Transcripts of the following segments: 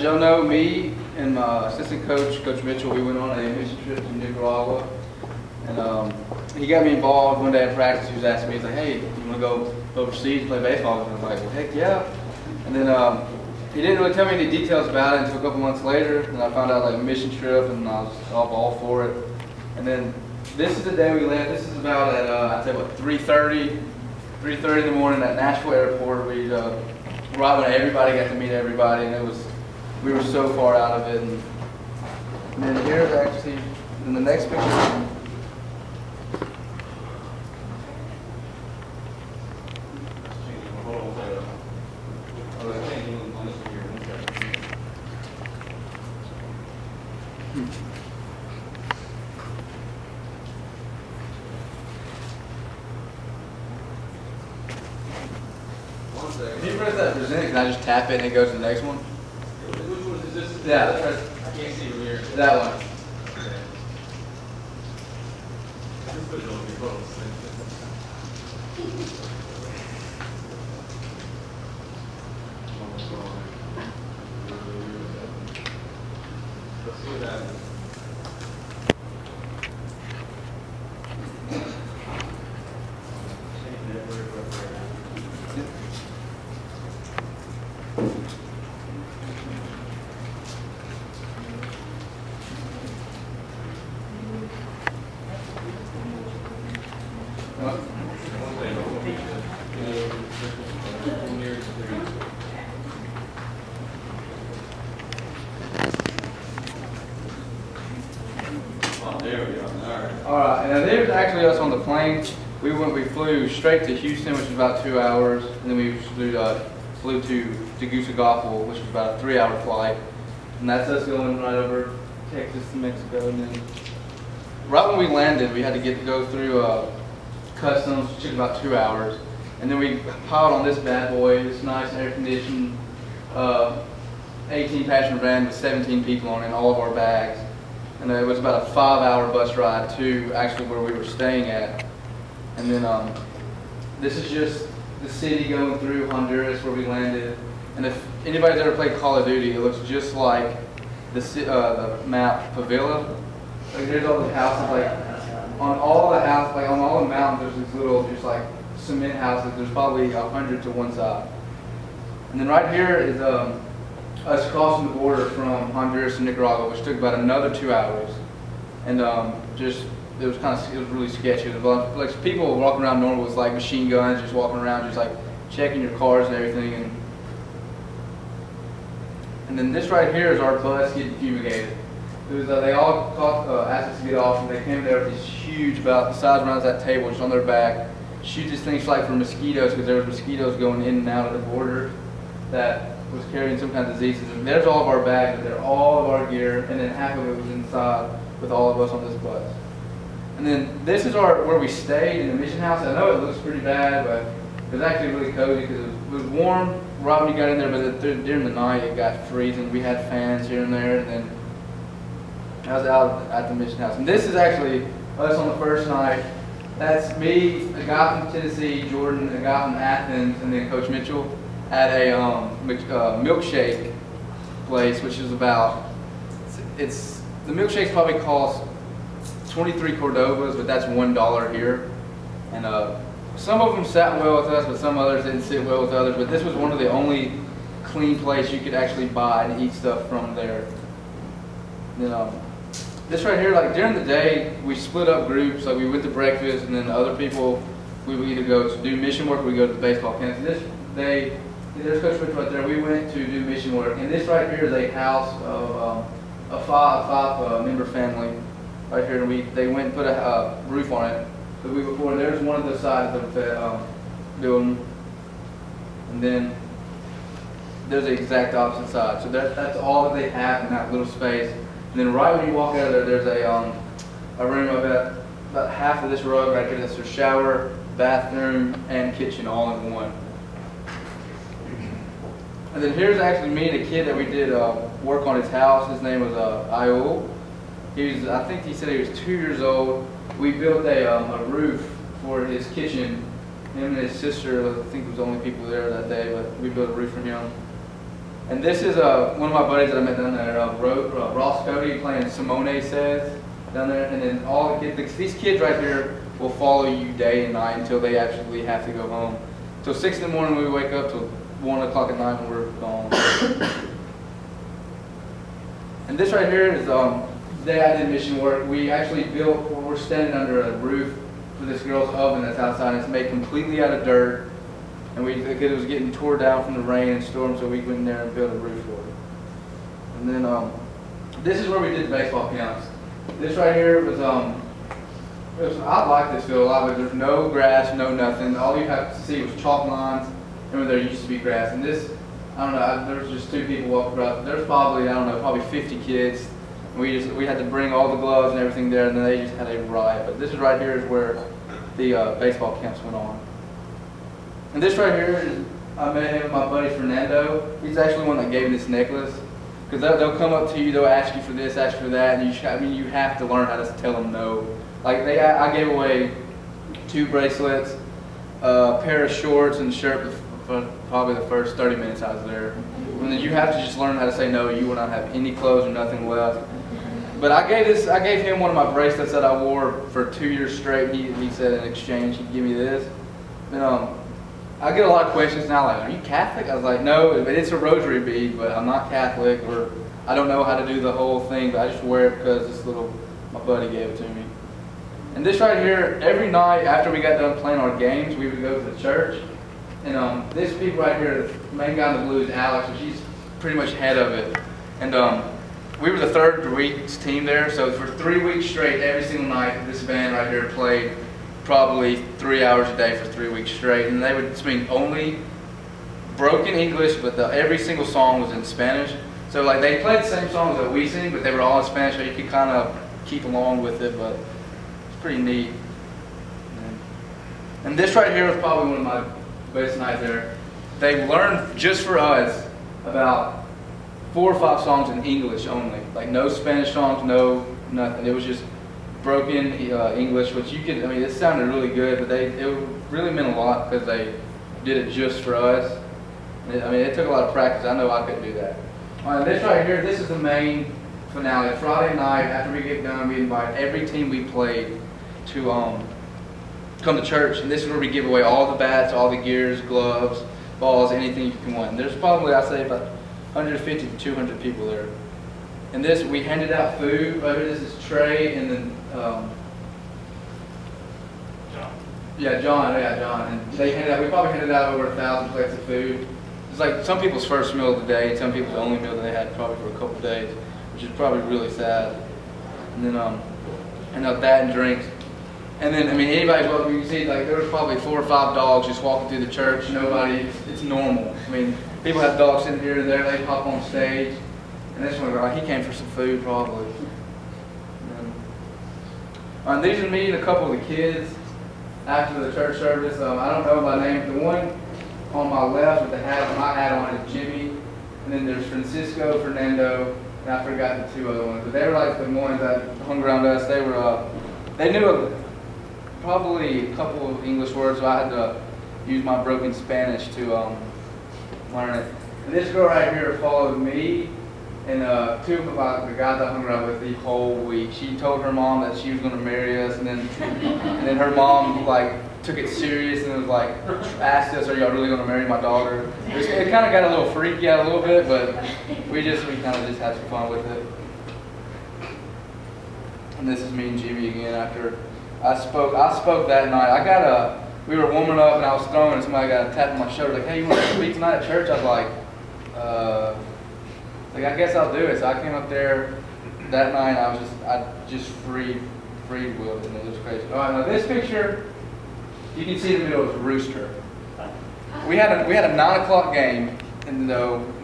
y'all know, me and my assistant coach, Coach Mitchell, we went on a mission trip to Nicaragua. And he got me involved one day at practice. He was asking me, he's like, hey, you want to go overseas and play baseball? And I was like, well, heck yeah. And then he didn't really tell me any details about it until a couple months later. And I found out like a mission trip, and I was all for it. And then this is the day we left. This is about at, I'd say, what, 3:30 in the morning at Nashville Airport. Right when everybody got to meet everybody, and we were so far out of it. And then here's actually, in the next picture, can you press that present? Can I just tap it and it goes to the next one? Which one is this? Yeah, I can't see from here. that one. Okay. Just put it on your phone. Let's see what happens. There we go. All right, and then there's actually us on the plane. We flew straight to Houston, which is about 2 hours, and then we flew to Tegucigalpa, which is about a 3-hour flight. And that's us going right over Texas to Mexico. And then right when we landed, we had to go through customs, which took about 2 hours. And then we piled on this bad boy, this nice air-conditioned 18-passenger van with 17 people on it, and all of our bags. And it was about a 5-hour bus ride to actually where we were staying at. And then this is just the city going through Honduras where we landed. And if anybody's ever played Call of Duty, it looks just like the map Favela. Like there's all the houses, like on all the houses, like on all the mountains, there's these little just like cement houses. There's probably 100 to one side. And then right here is us crossing the border from Honduras to Nicaragua, which took about another 2 hours. And it was really sketchy. It was like people walking around normal with like machine guns, just walking around, just like checking your cars and everything. And then this right here is our bus getting fumigated. It was they all asked us to get off, and they came there with these huge, about the size around that table, just on their back, shoot these things like for mosquitoes, because there was mosquitoes going in and out of the border that was carrying some kind of diseases. And there's all of our bags, there, all of our gear, and then half of it was inside with all of us on this bus. And then this is where we stayed in the mission house. I know it looks pretty bad, but it was actually really cozy because it was warm right when you got in there, but during the night it got freezing. We had fans here and there, and then I was out at the mission house. And this is actually us on the first night. That's me, a guy from Tennessee, Jordan, a guy from Athens, and then Coach Mitchell at a milkshake place, which is the milkshakes probably cost 23 Cordovas, but that's $1 here. And some of them sat well with us, but some others didn't sit well with others. But this was one of the only clean place you could actually buy and eat stuff from there. Then this right here, like during the day, we split up groups. Like we went to breakfast, and then other people, we would either go to do mission work or we go to the baseball camp. This day, there's Coach Mitchell right there. We went to do mission work, and this right here is a house of a five-member family right here. And they went and put a roof on it the week before. There's one of the sides of the building, and then there's the exact opposite side. So that's all that they have in that little space. And then right when you walk out of there, there's a room about half of this rug right here. That's their shower, bathroom, and kitchen all in one. And then here's actually me and a kid that we did work on his house. His name was Ayul. I think he said he was 2 years old. We built a roof for his kitchen. Him and his sister, I think, was the only people there that day, but we built a roof for him. And this is one of my buddies that I met down there, Ross Cody, playing Simone Says down there. And then all the kids, these kids right here will follow you day and night until they actually have to go home. Till 6 in the morning we wake up, till 1 o'clock at night when we're gone. And this right here is the day I did mission work. We actually built, we're standing under a roof for this girl's oven that's outside. It's made completely out of dirt. And because it was getting tore down from the rain and storm, so we went in there and built a roof for it. And then this is where we did the baseball camps. This right here was, I like this field a lot, but there's no grass, no nothing. All you have to see was chalk lines, and where there used to be grass. And this, I don't know, there was just 2 people walking around. There's probably, I don't know, probably 50 kids. We had to bring all the gloves and everything there, and then they just had a riot. But this is right here is where the baseball camps went on. And this right here is, I met him, my buddy Fernando. He's actually the one that gave me this necklace. Because they'll come up to you, they'll ask you for this, ask you for that, and you have to learn how to tell them no. Like I gave away 2 bracelets, a pair of shorts and a shirt for probably the first 30 minutes I was there. And then you have to just learn how to say no. You will not have any clothes or nothing left. But I gave him one of my bracelets that I wore for 2 years straight. He said in exchange he'd give me this. And I get a lot of questions now like, are you Catholic? I was like, no, it's a rosary bead, but I'm not Catholic, or I don't know how to do the whole thing, but I just wear it because my buddy gave it to me. And this right here, every night after we got done playing our games, we would go to the church. And this people right here, the main guy in the blue is Alex, and she's pretty much head of it. And we were the 3rd week's team there, so for 3 weeks straight, every single night, this band right here played probably 3 hours a day for 3 weeks straight. And they would sing only broken English, but every single song was in Spanish. So like they played the same songs that we sing, but they were all in Spanish, so you could kind of keep along with it, but it's pretty neat. And this right here was probably one of my best nights there. They learned just for us about 4 or 5 songs in English only, like no Spanish songs, no nothing. It was just broken English, which you could, I mean, it sounded really good, but it really meant a lot because they did it just for us. I mean, it took a lot of practice. I know I couldn't do that. All right, this right here, this is the main finale. Friday night, after we get done, we invite every team we played to come to church, and this is where we give away all the bats, all the gears, gloves, balls, anything you can want. There's probably, I say, about 150 to 200 people there. And this, we handed out food. Right here, this is Trey, and then John. And they handed out. We probably handed out over 1,000 plates of food. It's like some people's first meal of the day, and some people's only meal that they had probably for a couple of days, which is probably really sad. And then that and drinks. And then, I mean, anybody's welcome. You can see, like, there was probably 4 or 5 dogs just walking through the church. Nobody, it's normal. I mean, people have dogs sitting here and there. They pop on stage. And this one, he came for some food, probably. And these are me and a couple of the kids after the church service. I don't know by name. The one on my left with the hat, my hat on, is Jimmy. And then there's Francisco, Fernando, and I forgot the 2 other ones. But they were like the ones that hung around us. They knew probably a couple of English words, so I had to use my broken Spanish to learn it. And this girl right here followed me and 2 of the guys I hung around with the whole week. She told her mom that she was going to marry us, and then her mom like took it serious and was like asked us, "Are y'all really going to marry my daughter?" It kind of got a little freaky out a little bit, but we kind of just had some fun with it. And this is me and Jimmy again after I spoke that night. We were warming up and I was throwing, and somebody got a tap on my shoulder like, "Hey, you want to speak tonight at church?" I was like, I guess I'll do it. So I came up there that night. I just free willed, and it was crazy. All right, now this picture, you can see in the middle is a rooster. We had a 9 o'clock game, and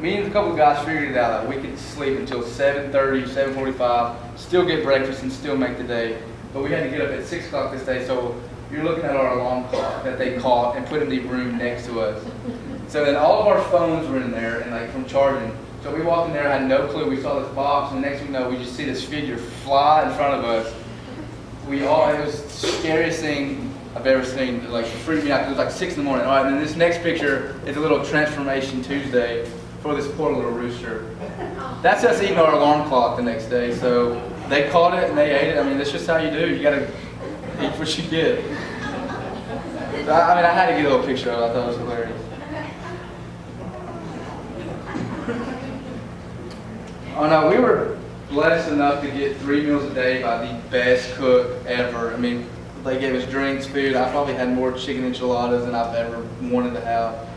me and a couple of guys figured it out that we could sleep until 7:30, 7:45, still get breakfast and still make the day. But we had to get up at 6 o'clock this day, so you're looking at our alarm clock that they caught and put in the room next to us. So then all of our phones were in there and like from charging. So we walked in there, had no clue. We saw this box, and the next thing you know, we just see this figure fly in front of us. It was the scariest thing I've ever seen. Like, it freaked me out. It was like 6 in the morning. All right, and then this next picture is a little Transformation Tuesday for this poor little rooster. That's us eating our alarm clock the next day. So they caught it and they ate it. I mean, that's just how you do. You gotta eat what you get. So, I mean, I had to get a little picture of it. I thought it was hilarious. Oh no, we were blessed enough to get 3 meals a day by the best cook ever. I mean, they gave us drinks, food. I probably had more chicken enchiladas than I've ever wanted to have.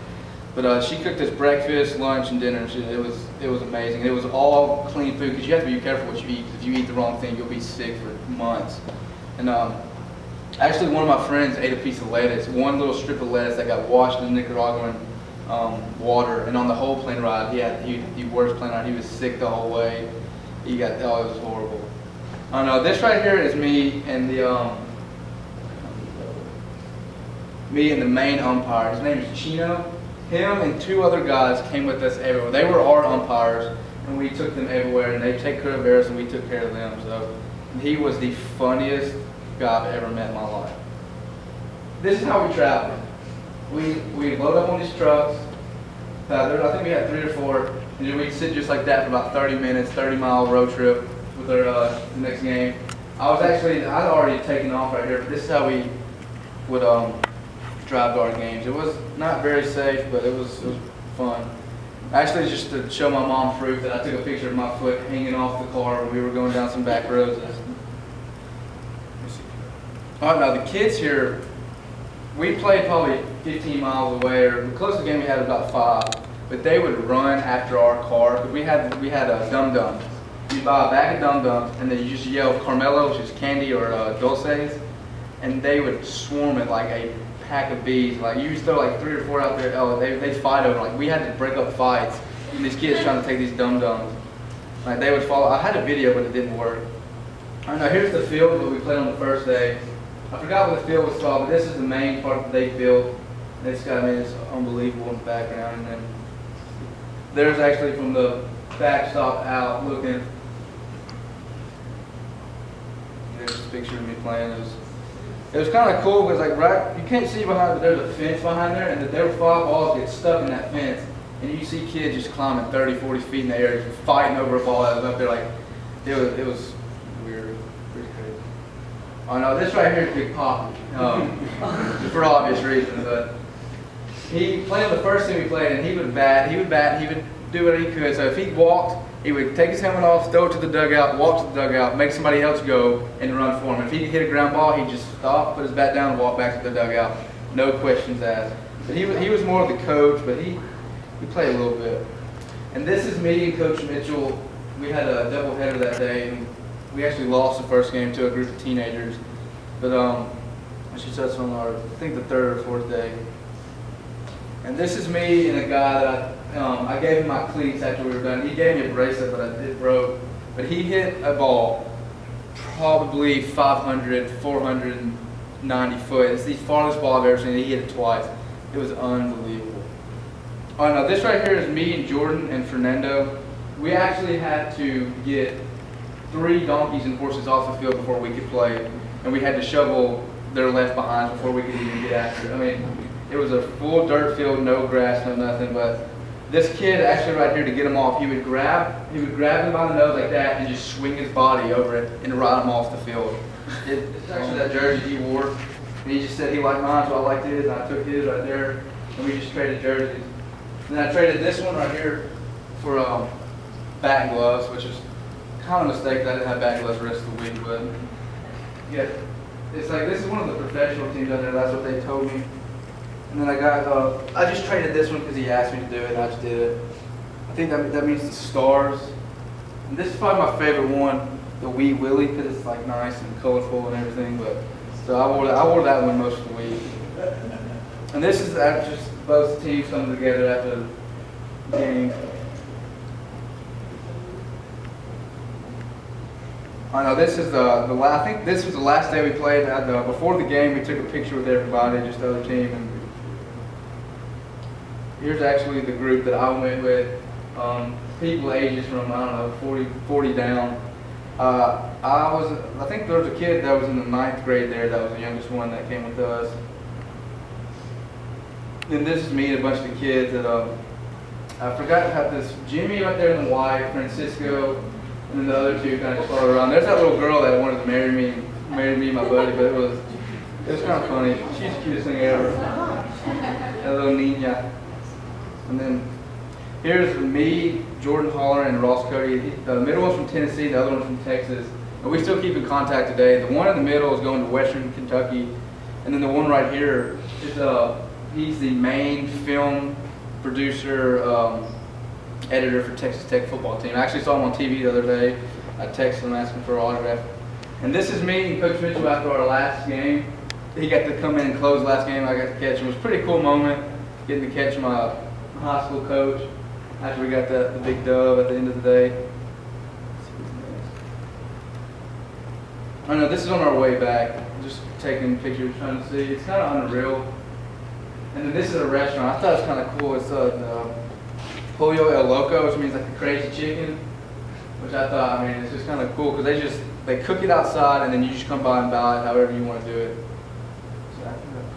But she cooked us breakfast, lunch, and dinner. It was amazing. It was all clean food because you have to be careful what you eat. If you eat the wrong thing, you'll be sick for months. And actually, one of my friends ate a piece of lettuce, one little strip of lettuce that got washed in Nicaraguan water. And on the whole plane ride, he worst plane ride. He was sick the whole way. It was horrible. Oh no, this right here is me and the main umpire. His name is Chino. Him and 2 other guys came with us everywhere. They were our umpires, and we took them everywhere, and they take care of us, and we took care of them. So he was the funniest guy I've ever met in my life. This is how we traveled. We load up on these trucks. I think we had 3 or 4, and then we'd sit just like that for about 30 minutes, 30-mile road trip with our next game. I'd already taken off right here, but this is how we would drive to our games. It was not very safe, but it was fun. Actually, just to show my mom proof that I took a picture of my foot hanging off the car when we were going down some back roads. Oh no, the kids here, we played probably 15 miles away, or the closest game we had was about 5. But they would run after our car because we had a dum-dum. You buy a bag of dum-dums and then you just yell Carmelo, which is candy, or dulces, and they would swarm it like a pack of bees. Like you just throw like 3 or 4 out there. Oh, they'd fight over. Like we had to break up fights. And these kids trying to take these dum-dums. Like they would follow. I had a video, but it didn't work. I know. Here's the field that we played on the first day. I forgot what the field was called, but this is the main part that they built. This guy made this unbelievable in the background, and then there's actually from the backstop out looking. There's a picture of me playing. It was kind of cool because like you can't see behind, but there's a fence behind there, and that there were 5 balls get stuck in that fence, and you see kids just climbing 30, 40 feet in the air, just fighting over a ball that was up there. Like it was weird, pretty crazy. Oh no, this right here is Big Poppy, for obvious reasons. But he played on the first team we played, and he would bat, he would do what he could. So if he walked, he would take his helmet off, throw it to the dugout, walk to the dugout, make somebody else go, and run for him. If he hit a ground ball, he'd just stop, put his bat down, and walk back to the dugout. No questions asked. But he was more of the coach, but he played a little bit. And this is me and Coach Mitchell. We had a doubleheader that day, and we actually lost the first game to a group of teenagers. But she said it's on our, I think, the 3rd or 4th day. And this is me and a guy that I gave him my cleats after we were done. He gave me a bracelet, but it broke. But he hit a ball probably 500, 490 foot. It's the farthest ball I've ever seen. He hit it twice. It was unbelievable. Oh no, this right here is me and Jordan and Fernando. We actually had to get 3 donkeys and horses off the field before we could play. And we had to shovel their left behinds before we could even get after it. I mean, it was a full dirt field, no grass, no nothing. But this kid, actually right here, to get him off, he would grab him by the nose like that and just swing his body over it and ride him off the field. It's actually that jersey he wore. And he just said he liked mine, so I liked his, and I took his right there. And we just traded jerseys. And then I traded this one right here for bat and gloves, which is kind of a mistake that I didn't have bat and gloves the rest of the week. But yeah, it's like this is one of the professional teams out there. That's what they told me. And then I just traded this one because he asked me to do it, and I just did it. I think that means the Stars. And this is probably my favorite one, the Wee Willie, because it's like nice and colorful and everything. But so I wore that one most of the week. And this is just both teams coming together after the game. I know this is I think this was the last day we played. Before the game, we took a picture with everybody, just the other team. And here's actually the group that I went with. People ages from, I don't know, 40 down. I think there was a kid that was in the 9th grade there. That was the youngest one that came with us. Then this is me and a bunch of the kids that I forgot how this Jimmy right there in the white, Francisco, and then the other two kind of followed around. There's that little girl that wanted to marry me and my buddy, but it was kind of funny. She's the cutest thing ever. That little niña. And then here's me, Jordan Holler, and Ross Cody. The middle one's from Tennessee, the other one's from Texas. But we still keep in contact today. The one in the middle is going to Western Kentucky, and then the one right here is he's the main film producer, editor for Texas Tech football team. I actually saw him on TV the other day. I texted him asking for an autograph. And this is me and Coach Mitchell after our last game. He got to come in and close the last game. I got to catch him. It was a pretty cool moment getting to catch my high school coach after we got the big dub at the end of the day. I know this is on our way back. Just taking pictures, trying to see. It's kind of unreal. And then this is a restaurant. I thought it was kind of cool. It's the Pollo El Loco, which means like the crazy chicken. Which I thought, I mean, it's just kind of cool because they cook it outside and then you just come by and buy it however you want to do it. So I think that's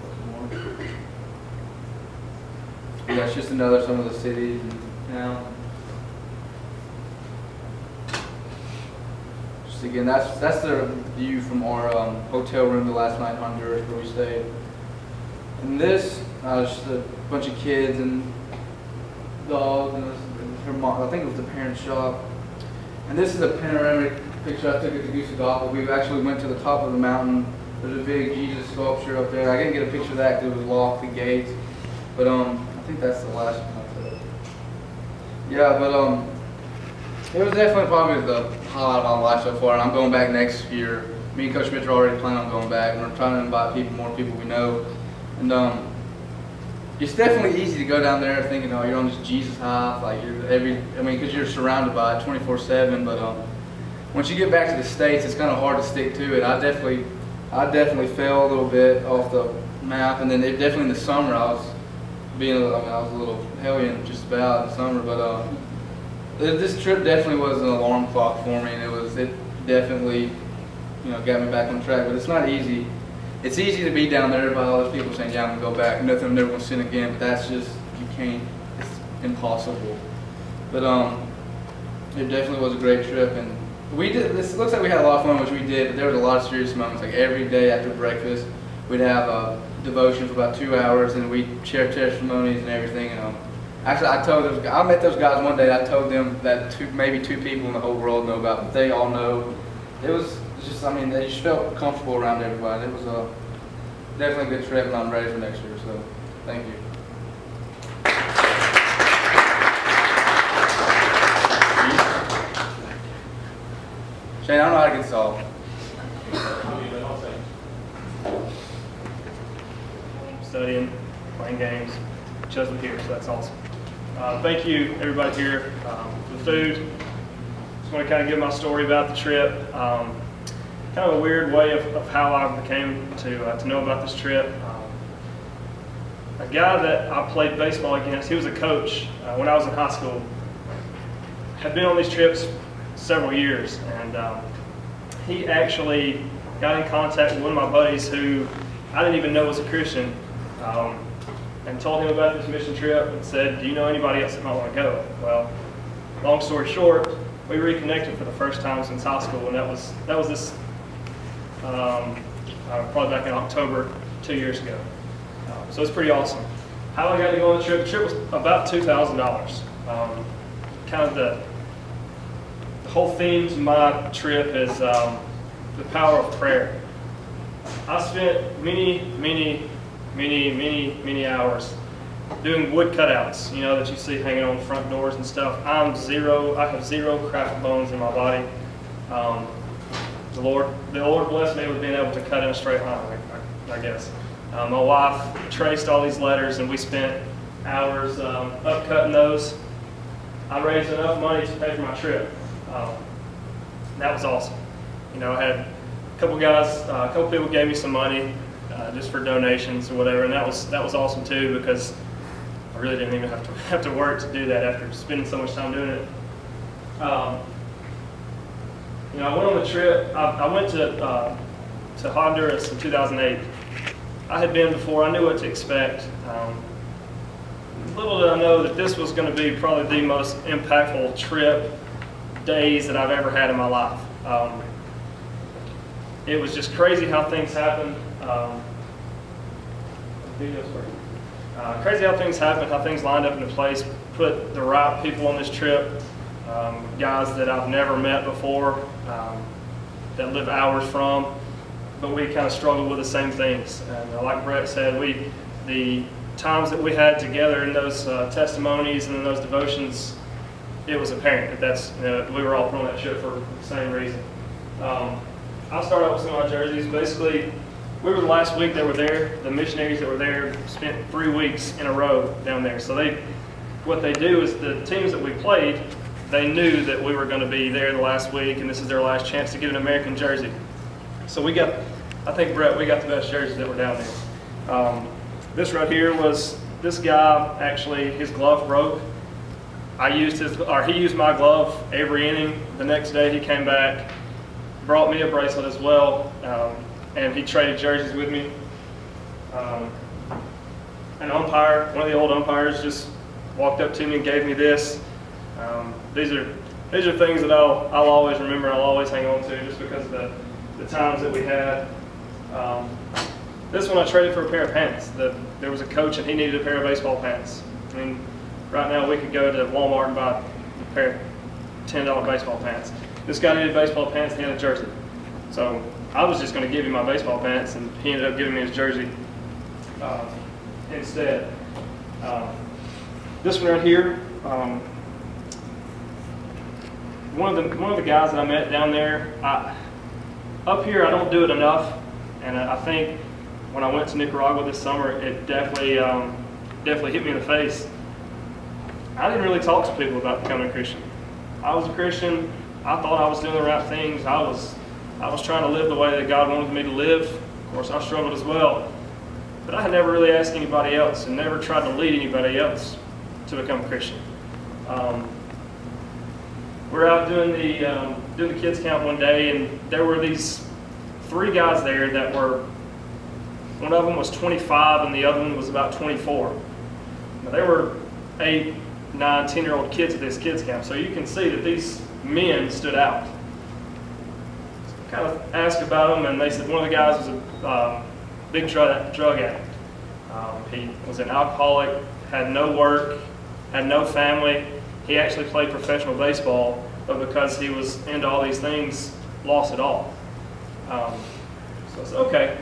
more. Yeah, it's just some of the cities and towns. Just again, that's the view from our hotel room the last night in Honduras where we stayed. And this, just a bunch of kids and dogs and her mom. I think it was the parents' shop. And this is a panoramic picture I took at the Goose of Golf. We actually went to the top of the mountain. There's a big Jesus sculpture up there. I didn't get a picture of that because it was locked, the gates. But I think that's the last one I took. Yeah, but it was definitely probably the highlight of my life so far. And I'm going back next year. Me and Coach Mitchell already plan on going back. And we're trying to invite more people we know. And it's definitely easy to go down there thinking, oh, you're on this Jesus high, like because you're surrounded by it 24/7. But once you get back to the States, it's kind of hard to stick to it. I definitely fell a little bit off the map, and then definitely in the summer I was a little hellion just about in the summer. But this trip definitely was an alarm clock for me, and it definitely got me back on track. But it's not easy. It's easy to be down there by all those people saying, yeah, I'm going to go back. Nothing, I'm never going to sin again. But that's just, you can't, it's impossible. But it definitely was a great trip. And this looks like we had a lot of fun, which we did. But there was a lot of serious moments. Like every day after breakfast, we'd have a devotion for about 2 hours. And we'd share testimonies and everything. And actually, I met those guys one day. I told them that maybe two people in the whole world know about it. But they all know. It was just, they just felt comfortable around everybody. It was definitely a good trip, and I'm ready for next year, so thank you. Shane, I don't know how to get solved. Studying, playing games, Chesley here, so that's awesome. Thank you, everybody here. The food. Just want to kind of give my story about the trip. Kind of a weird way of how I became to know about this trip. A guy that I played baseball against, he was a coach when I was in high school, had been on these trips several years, and he actually got in contact with one of my buddies who I didn't even know was a Christian, and told him about this mission trip and said, do you know anybody else that might want to go? Well, long story short, we reconnected for the first time since high school, and that was this probably back in October 2 years ago. So it's pretty awesome. How I got to go on the trip was about $2,000. Kind of the whole theme to my trip is the power of prayer. I spent many hours doing wood cutouts, that you see hanging on front doors and stuff. I have zero craft bones in my body. The Lord blessed me with being able to cut in a straight line, I guess. My wife traced all these letters, and we spent hours up cutting those. I raised enough money to pay for my trip. That was awesome. I had a couple people gave me some money just for donations or whatever, and that was awesome too, because I really didn't even have to work to do that after spending so much time doing it. I went on the trip. I went to Honduras in 2008. I had been before. I knew what to expect. little did I know that this was going to be probably the most impactful trip days that I've ever had in my life. It was just crazy how things happened. Crazy how things happened, how things lined up into place, put the right people on this trip, guys that I've never met before, that live hours from, but we kind of struggled with the same things. And like Bret said, the times that we had together in those testimonies and in those devotions, it was apparent that we were all put on that trip for the same reason. I'll start out with some of my jerseys. Basically, we were the last week that were there. The missionaries that were there spent 3 weeks in a row down there. So what they do is the teams that we played, they knew that we were going to be there the last week, and this is their last chance to get an American jersey. So I think, Bret, we got the best jerseys that were down there. This right here was, this guy, actually, his glove broke. He used my glove every inning. The next day he came back, brought me a bracelet as well, and he traded jerseys with me. An umpire, one of the old umpires, just walked up to me and gave me this. These are things that I'll always remember, I'll always hang on to, just because of the times that we had. This one I traded for a pair of pants. There was a coach and he needed a pair of baseball pants. I mean, right now we could go to Walmart and buy a pair of $10 baseball pants. This guy needed baseball pants and he had a jersey. So I was just going to give him my baseball pants, and he ended up giving me his jersey instead. This one right here, one of the guys that I met down there, up here I don't do it enough, and I think when I went to Nicaragua this summer, it definitely hit me in the face. I didn't really talk to people about becoming a Christian. I was a Christian. I thought I was doing the right things. I was trying to live the way that God wanted me to live. Of course, I struggled as well. But I had never really asked anybody else and never tried to lead anybody else to become a Christian. We're out doing the kids camp one day, and there were these 3 guys there that were, one of them was 25 and the other one was about 24. Now, they were 8, 9, 10-year-old kids at this kids camp, so you can see that these men stood out. So kind of asked about them, and they said one of the guys was a big drug addict. He was an alcoholic, had no work, had no family. He actually played professional baseball, but because he was into all these things, lost it all. So I said, okay.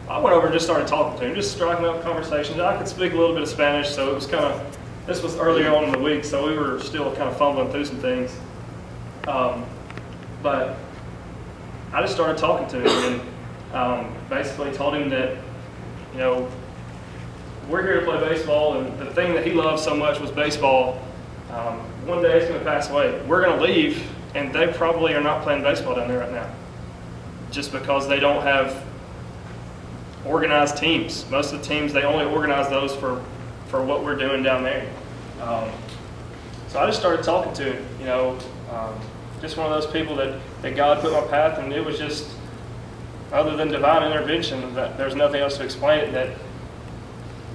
I went over and just started talking to him, just striking up conversations. I could speak a little bit of Spanish, so it was this was earlier on in the week, so we were still kind of fumbling through some things. But I just started talking to him and basically told him that, we're here to play baseball, and the thing that he loved so much was baseball. One day it's going to pass away. We're going to leave, and they probably are not playing baseball down there right now, just because they don't have organized teams. Most of the teams, they only organize those for what we're doing down there. So I just started talking to him, just one of those people that God put in my path, and it was just, other than divine intervention, that there's nothing else to explain it, that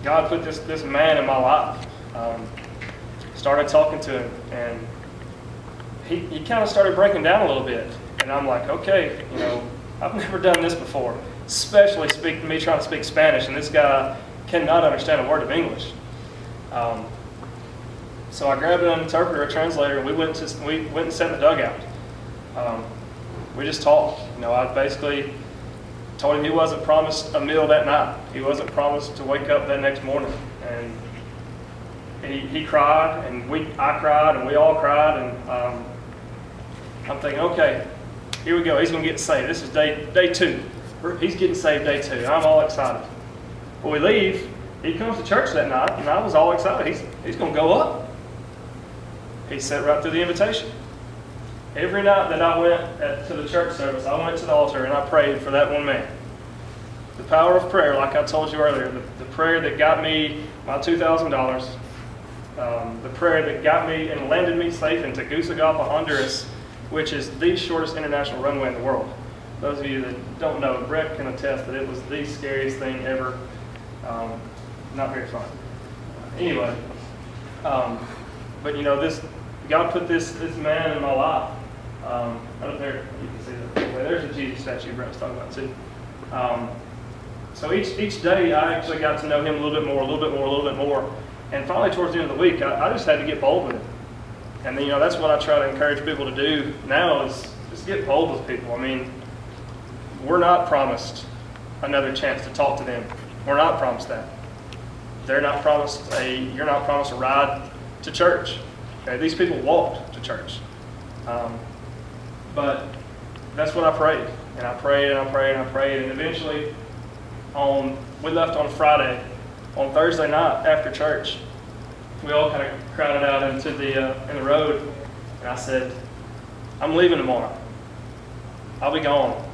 God put this man in my life. Started talking to him, and he kind of started breaking down a little bit, and I'm like, okay, I've never done this before, especially me trying to speak Spanish, and this guy cannot understand a word of English. So I grabbed an interpreter, a translator, and we went and sat in the dugout. We just talked. I basically told him he wasn't promised a meal that night. He wasn't promised to wake up that next morning. And he cried, and I cried, and we all cried. And I'm thinking, okay, here we go. He's going to get saved. This is day 2. He's getting saved day 2. I'm all excited. When we leave, he comes to church that night, and I was all excited. He's going to go up. He sat right through the invitation. Every night that I went to the church service, I went to the altar and I prayed for that one man. The power of prayer, like I told you earlier, the prayer that got me my $2,000, the prayer that got me and landed me safe in Tegucigalpa, Honduras, which is the shortest international runway in the world. Those of you that don't know, Bret can attest that it was the scariest thing ever. Not very fun. Anyway, But you know, God put this man in my life. Up there, you can see that. There's a Jesus statue Brett was talking about too. So each day I actually got to know him a little bit more, a little bit more, a little bit more. And finally towards the end of the week, I just had to get bold with it. And then, you know, that's what I try to encourage people to do now is just get bold with people. I mean, we're not promised another chance to talk to them. We're not promised that. You're not promised a ride to church. Okay? These people walked to church. But that's what I prayed. And I prayed and I prayed and I prayed. And eventually, we left on Friday. On Thursday night after church, we all kind of crowded out into in the road. And I said, I'm leaving tomorrow. I'll be gone.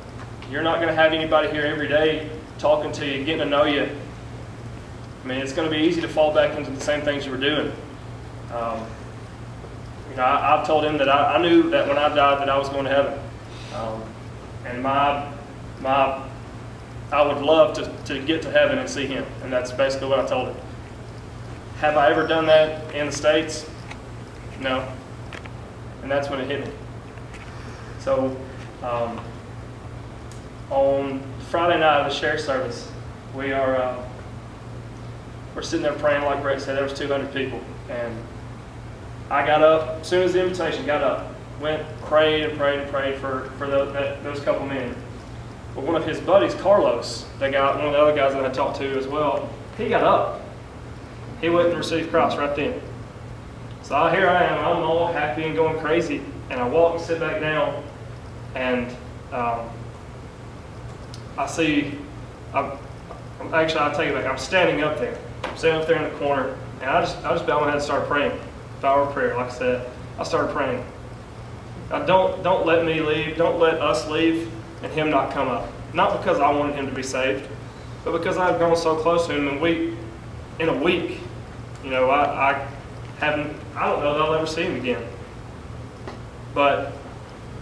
You're not going to have anybody here every day talking to you, getting to know you. I mean, it's going to be easy to fall back into the same things you were doing. You know, I've told him that I knew that when I died that I was going to heaven. And I would love to get to heaven and see him. And that's basically what I told him. Have I ever done that in the States? No. And that's when it hit me. So on Friday night of the sheriff's service, we're sitting there praying like Bret said. There was 200 people. And I got up, as soon as the invitation, got up, went, prayed and prayed and prayed for those couple men. But one of his buddies, Carlos, one of the other guys that I talked to as well, he got up. He went and received Christ right then. So here I am, I'm all happy and going crazy. And I walk and sit back down, and I see, I'll take it back, I'm standing up there. I'm standing up there in the corner, and I just bowed my head and started praying. Power of prayer, like I said. I started praying. Now don't let me leave, don't let us leave, and him not come up. Not because I wanted him to be saved, but because I've gone so close to him, and in a week, you know, I don't know that I'll ever see him again. But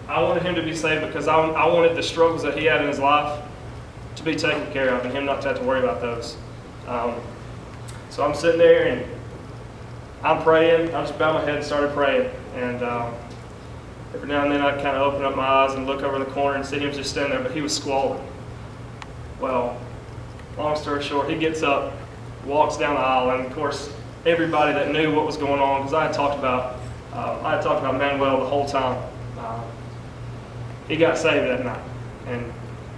I wanted him to be saved because I wanted the struggles that he had in his life to be taken care of and him not to have to worry about those. So I'm sitting there and I'm praying. I just bowed my head and started praying. And every now and then I'd kind of open up my eyes and look over the corner and see him just standing there, but he was squalling. Well, long story short, he gets up, walks down the aisle, and of course, everybody that knew what was going on, because I had talked about Manuel the whole time. He got saved that night, and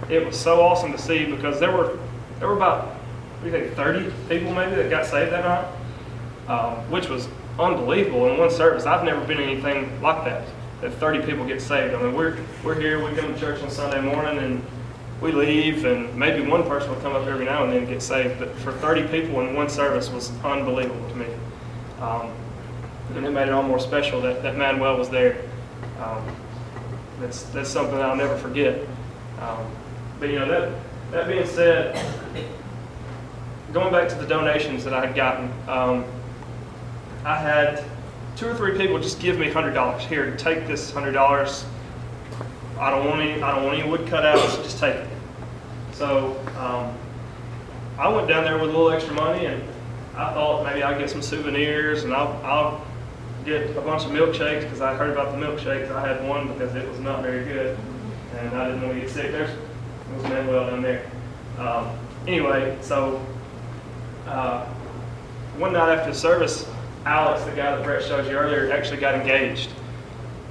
it was so awesome to see because there were about, what do you think, 30 people maybe that got saved that night, which was unbelievable in one service. I've never been in anything like that 30 people get saved. I mean, we're here, we come to church on Sunday morning, and we leave, and maybe one person will come up every now and then and get saved. But for 30 people in one service was unbelievable to me. And it made it all more special that Manuel was there. That's something that I'll never forget. But you know, that being said, going back to the donations that I had gotten, I had 2 or 3 people just give me $100. Here, take this $100. I don't want any wood cutouts, just take it. So I went down there with a little extra money, and I thought maybe I'd get some souvenirs, and I'll get a bunch of milkshakes because I heard about the milkshakes. I had one because it was not very good, and I didn't want to get sick. There was Manuel down there. Anyway, so one night after the service, Alex, the guy that Bret showed you earlier, actually got engaged.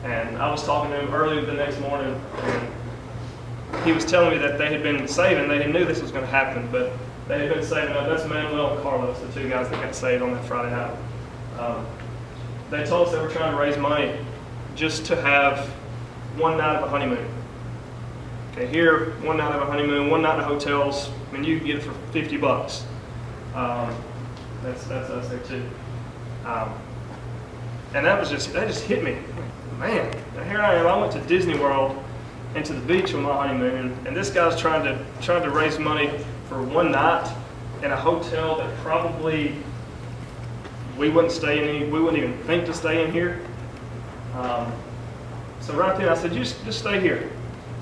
And I was talking to him early the next morning, and he was telling me that they had been saving. They knew this was going to happen, but they had been saving. That's Manuel and Carlos, the 2 guys that got saved on that Friday night. They told us they were trying to raise money just to have one night of a honeymoon. Okay, here, one night of a honeymoon, one night in hotels. I mean, you can get it for $50. That's us there too. And that just hit me. Man, here I am. I went to Disney World and to the beach on my honeymoon, and this guy's trying to raise money for one night in a hotel that probably we wouldn't even think to stay in here. So right then I said, just stay here.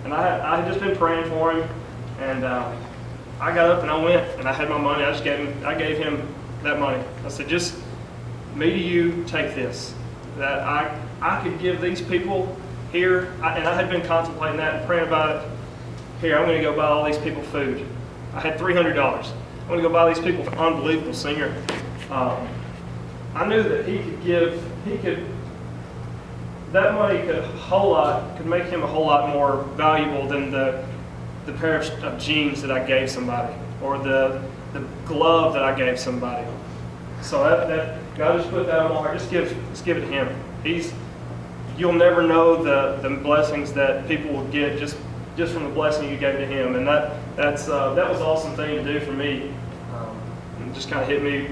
And I had just been praying for him, and I got up and I went, and I had my money. I gave him that money. I said, just me to you, take this. That I could give these people here, and I had been contemplating that and praying about it. Here, I'm going to go buy all these people food. I had $300. I'm going to go buy these people an unbelievable singer. I knew that that money could make him a whole lot more valuable than the pair of jeans that I gave somebody, or the glove that I gave somebody. So that God just put that on my heart. Just give it to him. You'll never know the blessings that people will get just from the blessing you gave to him, and that was an awesome thing to do for me. It just kind of hit me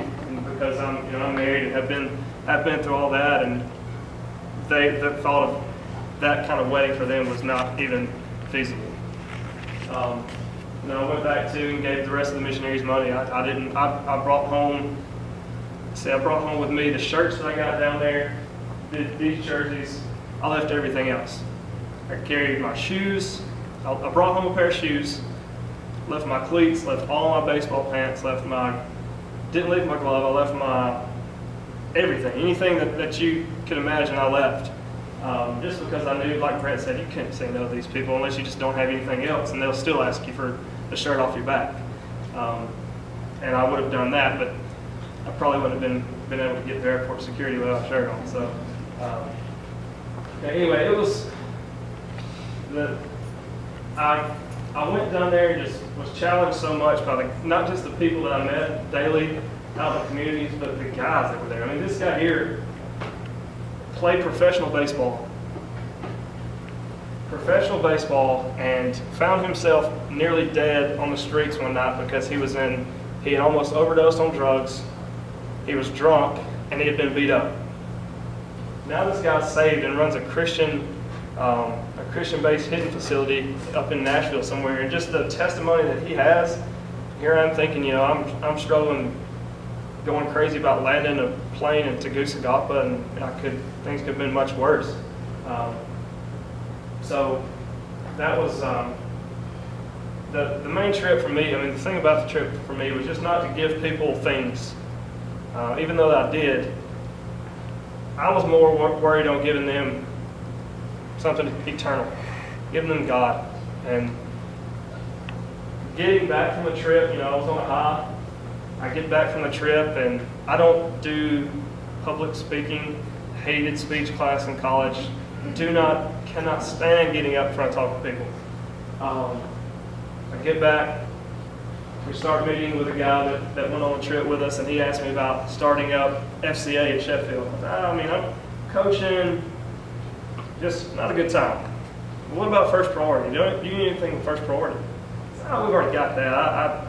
because I'm married and have been through all that, and the thought of that kind of wedding for them was not even feasible. Then I went back to and gave the rest of the missionaries money. I brought home with me the shirts that I got down there, these jerseys. I left everything else. I carried my shoes. I brought home a pair of shoes, left my cleats, left all my baseball pants, didn't leave my glove, I left my everything. Anything that you could imagine, I left. Just because I knew, like Bret said, you can't say no to these people unless you just don't have anything else, and they'll still ask you for the shirt off your back. And I would have done that, but I probably wouldn't have been able to get to airport security without a shirt on. So anyway, it was I went down there and just was challenged so much by not just the people that I met daily out in the communities, but the guys that were there. I mean, this guy here played professional baseball, and found himself nearly dead on the streets one night because he had almost overdosed on drugs, he was drunk, and he had been beat up. Now this guy's saved and runs a Christian-based hitting facility up in Nashville somewhere, and just the testimony that he has, here I'm thinking, I'm struggling, going crazy about landing a plane in Tegucigalpa, and things could have been much worse. So that was the main trip for me. I mean, the thing about the trip for me was just not to give people things, even though I did. I was more worried on giving them something eternal, giving them God. And getting back from the trip, I was on a high. I get back from the trip, and I don't do public speaking. Hated speech class in college. Cannot stand getting up in front and talking to people. I get back. We start meeting with a guy that went on the trip with us, and he asked me about starting up FCA at Sheffield. I'm coaching, just not a good time. What about first priority? Do you need anything with first priority? We've already got that.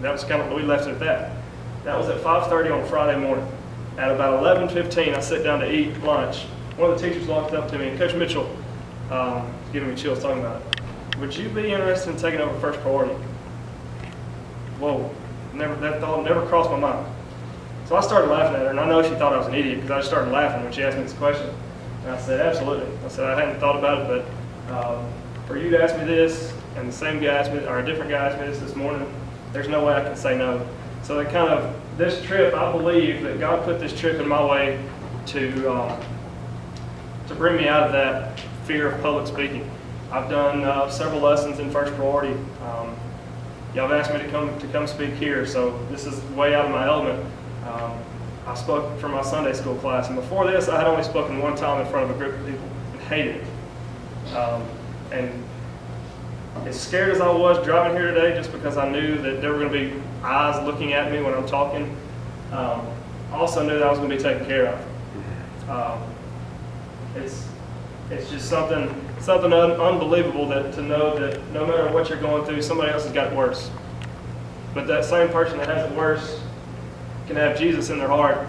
That was kind of, we left it at that. That was at 5:30 on Friday morning. At about 11:15, I sit down to eat lunch. One of the teachers walked up to me, and Coach Mitchel, giving me chills talking about it. Would you be interested in taking over first priority? Whoa, that thought never crossed my mind. So I started laughing at her, and I know she thought I was an idiot because I just started laughing when she asked me this question. And I said, absolutely. I said, I hadn't thought about it, but for you to ask me this, and the same guy asked me, or a different guy asked me this morning, there's no way I can say no. So this trip, I believe that God put this trip in my way to bring me out of that fear of public speaking. I've done several lessons in first priority. Y'all have asked me to come speak here, so this is way out of my element. I spoke for my Sunday school class, and before this, I had only spoken one time in front of a group of people and hated it. And as scared as I was driving here today, just because I knew that there were going to be eyes looking at me when I'm talking, I also knew that I was going to be taken care of. It's just something unbelievable to know that no matter what you're going through, somebody else has got it worse. But that same person that has it worse can have Jesus in their heart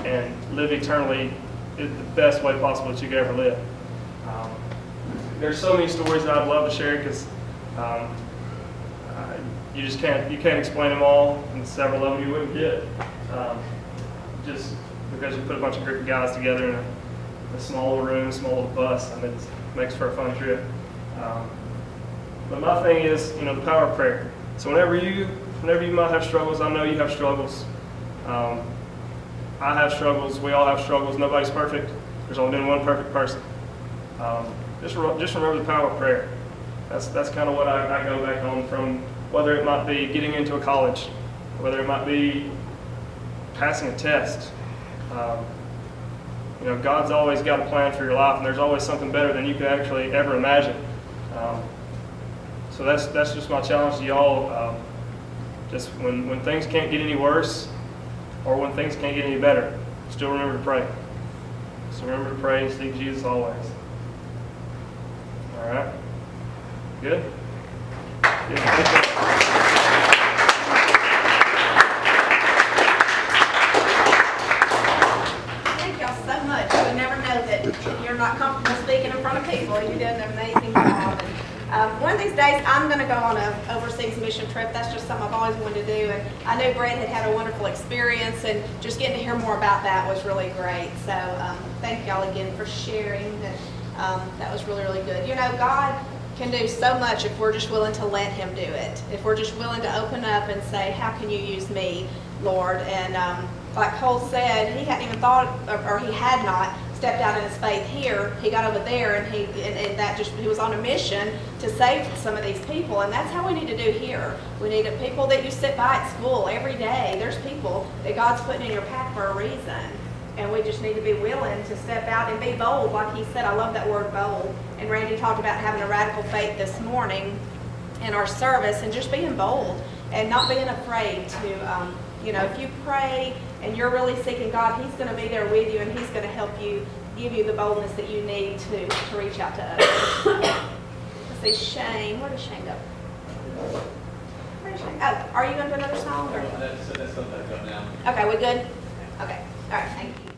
and live eternally in the best way possible that you could ever live. There's so many stories that I'd love to share because you can't explain them all, and several of them you wouldn't get. Just because you put a bunch of group of guys together in a small room, small little bus, and it makes for a fun trip. But my thing is, the power of prayer. So whenever you might have struggles, I know you have struggles. I have struggles. We all have struggles. Nobody's perfect. There's only been one perfect person. Just remember the power of prayer. That's kind of what I go back on from, whether it might be getting into a college, whether it might be passing a test. God's always got a plan for your life, and there's always something better than you could actually ever imagine. So that's just my challenge to y'all. Just when things can't get any worse, or when things can't get any better, still remember to pray. So remember to pray and seek Jesus always. All right? Good? Thank y'all so much. You would never know that you're not comfortable speaking in front of people. You're doing an amazing job. And, one of these days, I'm going to go on an overseas mission trip. That's just something I've always wanted to do. And I know Bret had a wonderful experience, and just getting to hear more about that was really great. So thank y'all again for sharing. That was really, really good. God can do so much if we're just willing to let Him do it. If we're just willing to open up and say, how can you use me, Lord? And like Cole said, he hadn't even thought, or he had not stepped out in his faith here. He got over there, and he was on a mission to save some of these people, and that's how we need to do here. We need people that you sit by at school every day. There's people that God's putting in your path for a reason, and we just need to be willing to step out and be bold. Like he said, I love that word bold. And Randy talked about having a radical faith this morning in our service, and just being bold and not being afraid to, if you pray and you're really seeking God, He's going to be there with you, and He's going to help you, give you the boldness that you need to reach out to others. Let's see, Shane. Where does Shane go? Where's Shane? Oh, are you going to do another song? Or? That's something I've got now. Okay, we good? Okay. All right, thank you.